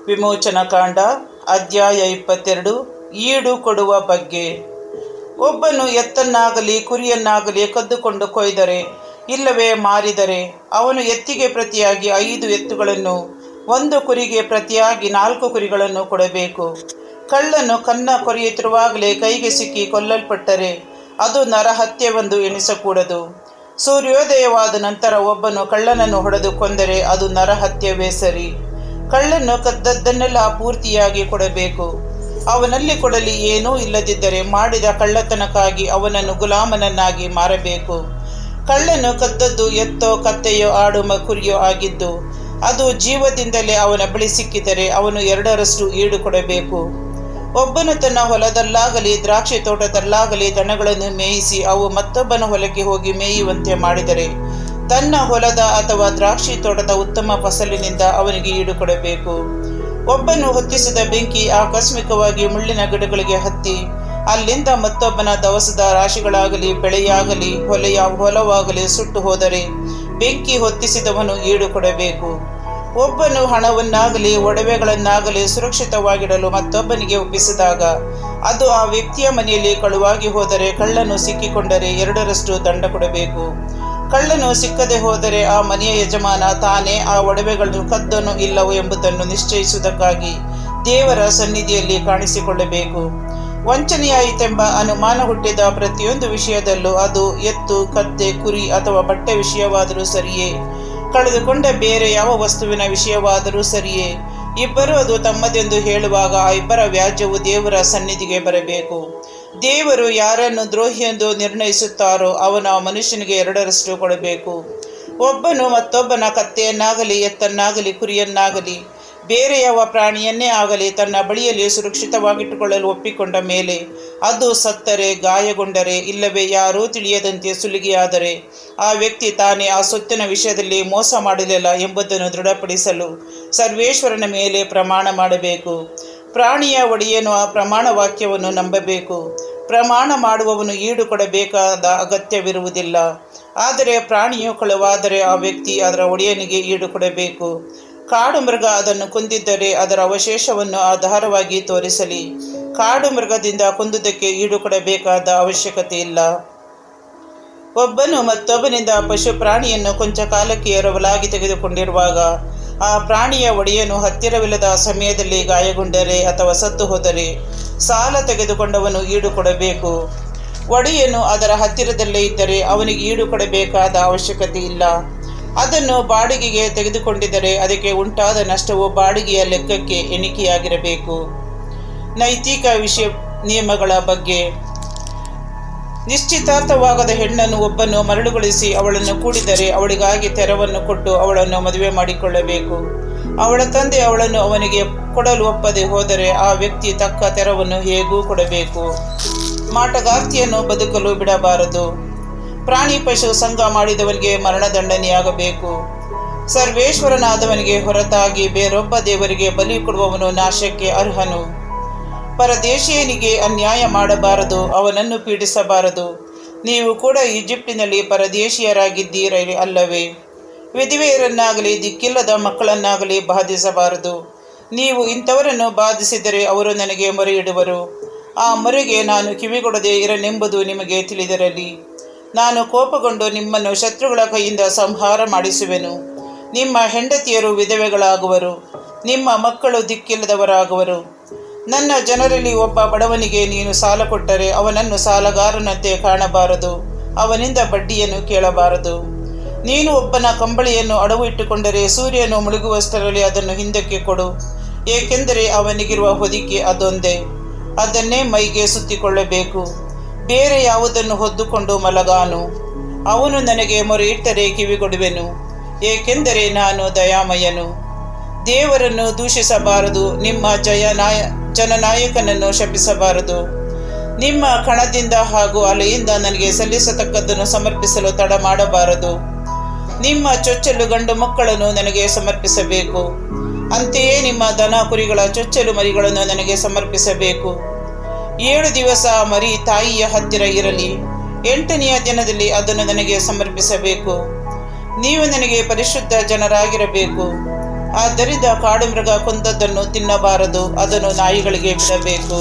ವಿಮೋಚನ ಕಾಂಡ ಅಧ್ಯಾಯ 22. ಈಡು ಕೊಡುವ ಬಗ್ಗೆ. ಒಬ್ಬನು ಎತ್ತನ್ನಾಗಲಿ ಕುರಿಯನ್ನಾಗಲಿ ಕದ್ದುಕೊಂಡು ಕೊಯ್ದರೆ ಇಲ್ಲವೇ ಮಾರಿದರೆ ಅವನು ಎತ್ತಿಗೆ ಪ್ರತಿಯಾಗಿ 5 ಎತ್ತುಗಳನ್ನು 1 ಕುರಿಗೆ ಪ್ರತಿಯಾಗಿ 4 ಕುರಿಗಳನ್ನು ಕೊಡಬೇಕು. ಕಳ್ಳನು ಕನ್ನ ಕೊರೆಯುತ್ತಿರುವಾಗಲೇ ಕೈಗೆ ಸಿಕ್ಕಿ ಕೊಲ್ಲಲ್ಪಟ್ಟರೆ ಅದು ನರಹತ್ಯವೆಂದು ಎಣಿಸಕೂಡದು. ಸೂರ್ಯೋದಯವಾದ ನಂತರ ಒಬ್ಬನು ಕಳ್ಳನನ್ನು ಹೊಡೆದು ಕೊಂದರೆ ಅದು ನರಹತ್ಯವೇ ಸರಿ. ಕಳ್ಳನು ಕದ್ದದ್ದನ್ನೆಲ್ಲ ಪೂರ್ತಿಯಾಗಿ ಕೊಡಬೇಕು. ಅವನಲ್ಲಿ ಕೊಡಲಿ ಏನೂ ಇಲ್ಲದಿದ್ದರೆ ಮಾಡಿದ ಕಳ್ಳತನಕ್ಕಾಗಿ ಅವನನ್ನು ಗುಲಾಮನನ್ನಾಗಿ ಮಾರಬೇಕು. ಕಳ್ಳನು ಕದ್ದದ್ದು ಎತ್ತೋ ಕತ್ತೆಯೋ ಆಡು ಕುರಿಯೋ ಆಗಿದ್ದು ಅದು ಜೀವದಿಂದಲೇ ಅವನ ಬಳಿ ಸಿಕ್ಕಿದರೆ ಅವನು 2ರಷ್ಟು ಈಡು ಕೊಡಬೇಕು. ಒಬ್ಬನು ತನ್ನ ಹೊಲದಲ್ಲಾಗಲಿ ದ್ರಾಕ್ಷಿ ತೋಟದಲ್ಲಾಗಲಿ ದನಗಳನ್ನು ಮೇಯಿಸಿ ಅವು ಮತ್ತೊಬ್ಬನ ಹೊಲಕ್ಕೆ ಹೋಗಿ ಮೇಯುವಂತೆ ಮಾಡಿದರೆ ತನ್ನ ಹೊಲದ ಅಥವಾ ದ್ರಾಕ್ಷಿ ತೋಟದ ಉತ್ತಮ ಫಸಲಿನಿಂದ ಅವನಿಗೆ ಈಡು ಕೊಡಬೇಕು. ಒಬ್ಬನು ಹೊತ್ತಿಸಿದ ಬೆಂಕಿ ಆಕಸ್ಮಿಕವಾಗಿ ಮುಳ್ಳಿನ ಗಿಡಗಳಿಗೆ ಹತ್ತಿ ಅಲ್ಲಿಂದ ಮತ್ತೊಬ್ಬನ ದವಸದ ರಾಶಿಗಳಾಗಲಿ ಬೆಳೆಯಾಗಲಿ ಹೊಲವಾಗಲಿ ಸುಟ್ಟು ಹೋದರೆ ಬೆಂಕಿ ಹೊತ್ತಿಸಿದವನು ಈಡು ಕೊಡಬೇಕು. ಒಬ್ಬನು ಹಣವನ್ನಾಗಲಿ ಒಡವೆಗಳನ್ನಾಗಲಿ ಸುರಕ್ಷಿತವಾಗಿಡಲು ಮತ್ತೊಬ್ಬನಿಗೆ ಒಪ್ಪಿಸಿದಾಗ ಅದು ಆ ವ್ಯಕ್ತಿಯ ಮನೆಯಲ್ಲಿ ಕಳುವಾಗಿ ಹೋದರೆ ಕಳ್ಳನು ಸಿಕ್ಕಿಕೊಂಡರೆ 2ರಷ್ಟು ದಂಡ ಕೊಡಬೇಕು. ಕಳ್ಳನು ಸಿಕ್ಕದೆ ಹೋದರೆ ಆ ಮನೆಯ ಯಜಮಾನ ತಾನೇ ಆ ಒಡವೆಗಳನ್ನು ಕದ್ದನು ಇಲ್ಲವೋ ಎಂಬುದನ್ನು ನಿಶ್ಚಯಿಸುವುದಕ್ಕಾಗಿ ದೇವರ ಸನ್ನಿಧಿಯಲ್ಲಿ ಕಾಣಿಸಿಕೊಳ್ಳಬೇಕು. ವಂಚನೆಯಾಯಿತೆಂಬ ಅನುಮಾನ ಹುಟ್ಟಿದ ಪ್ರತಿಯೊಂದು ವಿಷಯದಲ್ಲೂ, ಅದು ಎತ್ತು, ಕತ್ತೆ, ಕುರಿ ಅಥವಾ ಬಟ್ಟೆ ವಿಷಯವಾದರೂ ಸರಿಯೇ, ಕಳೆದುಕೊಂಡ ಬೇರೆ ಯಾವ ವಸ್ತುವಿನ ವಿಷಯವಾದರೂ ಸರಿಯೇ, ಇಬ್ಬರು ಅದು ತಮ್ಮದೆಂದು ಹೇಳುವಾಗ ಆ ಇಬ್ಬರ ವ್ಯಾಜ್ಯವು ದೇವರ ಸನ್ನಿಧಿಗೆ ಬರಬೇಕು. ದೇವರು ಯಾರನ್ನು ದ್ರೋಹಿಯೆಂದು ನಿರ್ಣಯಿಸುತ್ತಾರೋ ಅವನು ಆ ಮನುಷ್ಯನಿಗೆ 2ರಷ್ಟು ಕೊಡಬೇಕು. ಒಬ್ಬನು ಮತ್ತೊಬ್ಬನ ಕತ್ತೆಯನ್ನಾಗಲಿ ಎತ್ತನ್ನಾಗಲಿ ಕುರಿಯನ್ನಾಗಲಿ ಬೇರೆ ಯಾವ ಪ್ರಾಣಿಯನ್ನೇ ಆಗಲಿ ತನ್ನ ಬಳಿಯಲ್ಲಿ ಸುರಕ್ಷಿತವಾಗಿಟ್ಟುಕೊಳ್ಳಲು ಒಪ್ಪಿಕೊಂಡ ಮೇಲೆ ಅದು ಸತ್ತರೆ, ಗಾಯಗೊಂಡರೆ, ಇಲ್ಲವೇ ಯಾರೂ ತಿಳಿಯದಂತೆ ಸುಲಿಗೆಯಾದರೆ ಆ ವ್ಯಕ್ತಿ ತಾನೇ ಆ ಸೊತ್ತಿನ ವಿಷಯದಲ್ಲಿ ಮೋಸ ಮಾಡಲಿಲ್ಲ ಎಂಬುದನ್ನು ದೃಢಪಡಿಸಲು ಸರ್ವೇಶ್ವರನ ಮೇಲೆ ಪ್ರಮಾಣ ಮಾಡಬೇಕು. ಪ್ರಾಣಿಯ ಒಡೆಯನು ಆ ಪ್ರಮಾಣ ವಾಕ್ಯವನ್ನು ನಂಬಬೇಕು. ಪ್ರಮಾಣ ಮಾಡುವವನು ಈಡು ಕೊಡಬೇಕಾದ ಅಗತ್ಯವಿರುವುದಿಲ್ಲ. ಆದರೆ ಪ್ರಾಣಿಯು ಕಳುವಾದರೆ ಆ ವ್ಯಕ್ತಿ ಅದರ ಒಡೆಯನಿಗೆ ಈಡು ಕೊಡಬೇಕು. ಕಾಡು ಮೃಗ ಅದನ್ನು ಕೊಂದಿದ್ದರೆ ಅದರ ಅವಶೇಷವನ್ನು ಆಧಾರವಾಗಿ ತೋರಿಸಲಿ. ಕಾಡು ಮೃಗದಿಂದ ಕೊಂದುದಕ್ಕೆ ಈಡು ಕೊಡಬೇಕಾದ ಅವಶ್ಯಕತೆ ಇಲ್ಲ. ಒಬ್ಬನು ಮತ್ತೊಬ್ಬನಿಂದ ಪಶು ಪ್ರಾಣಿಯನ್ನು ಕೊಂಚ ಕಾಲಕ್ಕೆ ಎರವಲಾಗಿ ತೆಗೆದುಕೊಂಡಿರುವಾಗ ಆ ಪ್ರಾಣಿಯ ಒಡೆಯನು ಹತ್ತಿರವಿಲ್ಲದ ಸಮಯದಲ್ಲಿ ಗಾಯಗೊಂಡರೆ ಅಥವಾ ಸತ್ತು ಹೋದರೆ ಸಾಲ ತೆಗೆದುಕೊಂಡವನು ಈಡು ಕೊಡಬೇಕು. ಒಡೆಯನು ಅದರ ಹತ್ತಿರದಲ್ಲೇ ಇದ್ದರೆ ಅವನಿಗೆ ಈಡು ಕೊಡಬೇಕಾದ ಅವಶ್ಯಕತೆ ಇಲ್ಲ. ಅದನ್ನು ಬಾಡಿಗೆಗೆ ತೆಗೆದುಕೊಂಡಿದ್ದರೆ ಅದಕ್ಕೆ ಉಂಟಾದ ನಷ್ಟವು ಬಾಡಿಗೆಯ ಲೆಕ್ಕಕ್ಕೆ ಎಣಿಕೆಯಾಗಿರಬೇಕು. ನೈತಿಕ ನಿಯಮಗಳ ಬಗ್ಗೆ. ನಿಶ್ಚಿತಾರ್ಥವಾಗದ ಹೆಣ್ಣನ್ನು ಒಬ್ಬನು ಮರಳುಗೊಳಿಸಿ ಅವಳನ್ನು ಕೂಡಿದರೆ ಅವಳಿಗಾಗಿ ತೆರವನ್ನು ಕೊಟ್ಟು ಅವಳನ್ನು ಮದುವೆ ಮಾಡಿಕೊಳ್ಳಬೇಕು. ಅವಳ ತಂದೆ ಅವಳನ್ನು ಅವನಿಗೆ ಕೊಡಲು ಒಪ್ಪದೆ ಹೋದರೆ ಆ ವ್ಯಕ್ತಿ ತಕ್ಕ ತೆರವನ್ನು ಹೇಗೂ ಕೊಡಬೇಕು. ಮಾಟಗಾರ್ತಿಯನ್ನು ಬದುಕಲು ಬಿಡಬಾರದು. ಪ್ರಾಣಿ ಪಶು ಸಂಘ ಮಾಡಿದವನಿಗೆ ಮರಣದಂಡನೆಯಾಗಬೇಕು. ಸರ್ವೇಶ್ವರನಾದವನಿಗೆ ಹೊರತಾಗಿ ಬೇರೊಬ್ಬ ದೇವರಿಗೆ ಬಲಿ ಕೊಡುವವನು ನಾಶಕ್ಕೆ ಅರ್ಹನು. ಪರದೇಶಿಯನಿಗೆ ಅನ್ಯಾಯ ಮಾಡಬಾರದು, ಅವನನ್ನು ಪೀಡಿಸಬಾರದು. ನೀವು ಕೂಡ ಈಜಿಪ್ಟಿನಲ್ಲಿ ಪರದೇಶಿಯರಾಗಿದ್ದೀರಿ ಅಲ್ಲವೇ? ವಿಧವೆಯರನ್ನಾಗಲಿ ದಿಕ್ಕಿಲ್ಲದ ಮಕ್ಕಳನ್ನಾಗಲಿ ಬಾಧಿಸಬಾರದು. ನೀವು ಇಂಥವರನ್ನು ಬಾಧಿಸಿದರೆ ಅವರು ನನಗೆ ಮೊರೆ ಇಡುವರು. ಆ ಮೊರೆಗೆ ನಾನು ಕಿವಿಗೊಡದೆ ಇರನೆಂಬುದು ನಿಮಗೆ ತಿಳಿದಿರಲಿ. ನಾನು ಕೋಪಗೊಂಡು ನಿಮ್ಮನ್ನು ಶತ್ರುಗಳ ಕೈಯಿಂದ ಸಂಹಾರ ಮಾಡಿಸುವೆನು. ನಿಮ್ಮ ಹೆಂಡತಿಯರು ವಿಧವೆಗಳಾಗುವರು, ನಿಮ್ಮ ಮಕ್ಕಳು ದಿಕ್ಕಿಲ್ಲದವರಾಗುವರು. ನನ್ನ ಜನರಲ್ಲಿ ಒಬ್ಬ ಬಡವನಿಗೆ ನೀನು ಸಾಲ ಕೊಟ್ಟರೆ ಅವನನ್ನು ಸಾಲಗಾರನಂತೆ ಕಾಣಬಾರದು, ಅವನಿಂದ ಬಡ್ಡಿಯನ್ನು ಕೇಳಬಾರದು. ನೀನು ಒಬ್ಬನ ಕಂಬಳಿಯನ್ನು ಅಡವು ಇಟ್ಟುಕೊಂಡರೆ ಸೂರ್ಯನು ಮುಳುಗುವಷ್ಟರಲ್ಲಿ ಅದನ್ನು ಹಿಂದಕ್ಕೆ ಕೊಡು. ಏಕೆಂದರೆ ಅವನಿಗಿರುವ ಹೊದಿಕೆ ಅದೊಂದೇ, ಅದನ್ನೇ ಮೈಗೆ ಸುತ್ತಿಕೊಳ್ಳಬೇಕು. ಬೇರೆ ಯಾವುದನ್ನು ಹೊದ್ದುಕೊಂಡು ಮಲಗಾನು. ಅವನು ನನಗೆ ಮೊರೆ ಇಟ್ಟರೆ ಕಿವಿಗೊಡುವೆನು, ಏಕೆಂದರೆ ನಾನು ದಯಾಮಯನು. ದೇವರನ್ನು ದೂಷಿಸಬಾರದು, ನಿಮ್ಮ ಜನನಾಯಕನನ್ನು ಶಪಿಸಬಾರದು. ನಿಮ್ಮ ಕಣದಿಂದ ಹಾಗೂ ಅಲೆಯಿಂದ ನನಗೆ ಸಲ್ಲಿಸತಕ್ಕದ್ದನ್ನು ಸಮರ್ಪಿಸಲು ತಡ ಮಾಡಬಾರದು. ನಿಮ್ಮ ಚೊಚ್ಚಲು ಗಂಡು ಮಕ್ಕಳನ್ನು ನನಗೆ ಸಮರ್ಪಿಸಬೇಕು. ಅಂತೆಯೇ ನಿಮ್ಮ ದನ ಕುರಿಗಳ ಚೊಚ್ಚಲು ಮರಿಗಳನ್ನು ನನಗೆ ಸಮರ್ಪಿಸಬೇಕು. 7 ದಿವಸ ಮರಿ ತಾಯಿಯ ಹತ್ತಿರ ಇರಲಿ. 8ನೆಯ ದಿನದಲ್ಲಿ ಅದನ್ನು ನನಗೆ ಸಮರ್ಪಿಸಬೇಕು. ನೀವು ನನಗೆ ಪರಿಶುದ್ಧ ಜನರಾಗಿರಬೇಕು. ಆದ್ದರಿಂದ ಕಾಡು ಮೃಗ ಕೊಂದದ್ದನ್ನು ತಿನ್ನಬಾರದು, ಅದನ್ನು ನಾಯಿಗಳಿಗೆ ಬಿಡಬೇಕು.